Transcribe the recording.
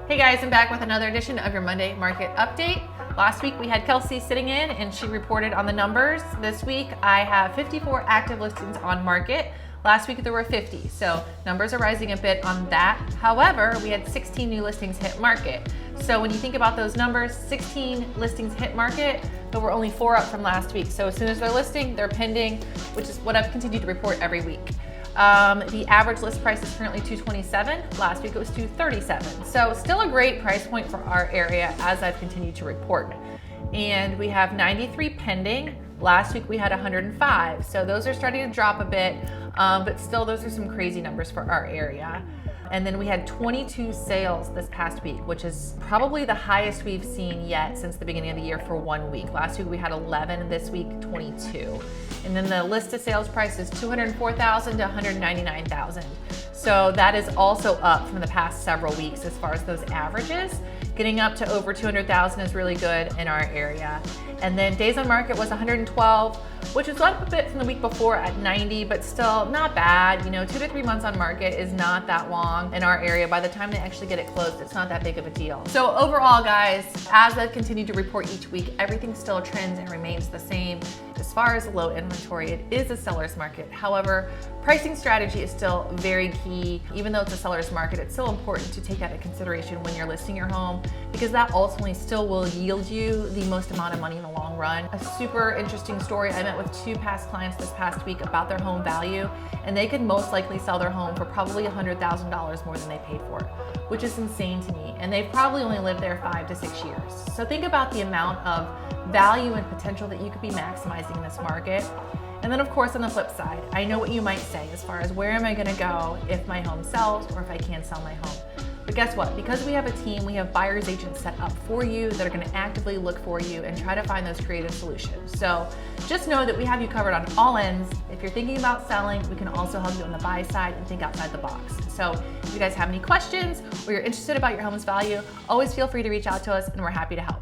Hey guys, I'm back with another edition of your Monday Market Update. Last week we had Kelsey sitting in and she reported on the numbers. This week I have 54 active listings on market. Last week there were 50, so numbers are rising a bit on that. However, we had 16 new listings hit market. So when you think about those numbers, 16 listings hit market, but we're only 4 up from last week. So as soon as they're listing, they're pending, which is what I've continued to report every week. The average list price is currently $227. Last week it was $237. So still a great price point for our area as I've continued to report. And we have 93 pending. Last week we had 105. So those are starting to drop a bit, but still those are some crazy numbers for our area. And then we had 22 sales this past week, which is probably the highest we've seen yet since the beginning of the year for 1 week. Last week we had 11, this week 22. And then the list of sales price is $204,000 to $199,000. So that is also up from the past several weeks as far as those averages. Getting up to over 200,000 is really good in our area. And then days on market was 112, which is up a bit from the week before at 90, but still not bad. 2 to 3 months on market is not that long in our area. By the time they actually get it closed, it's not that big of a deal. So overall, guys, as I've continued to report each week, everything still trends and remains the same. As far as low inventory, it is a seller's market. However, pricing strategy is still very key. Even though it's a seller's market, it's still important to take that into consideration when you're listing your home, because that ultimately still will yield you the most amount of money in the long run. A super interesting story, I met with 2 past clients this past week about their home value, and they could most likely sell their home for probably $100,000 more than they paid for it, which is insane to me. And they've probably only lived there 5 to 6 years. So think about the amount of value and potential that you could be maximizing in this market. And then of course on the flip side, I know what you might say as far as where am I gonna go if my home sells or if I can't sell my home. But guess what? Because we have a team, we have buyer's agents set up for you that are gonna actively look for you and try to find those creative solutions. So just know that we have you covered on all ends. If you're thinking about selling, we can also help you on the buy side and think outside the box. So if you guys have any questions or you're interested about your home's value, always feel free to reach out to us and we're happy to help.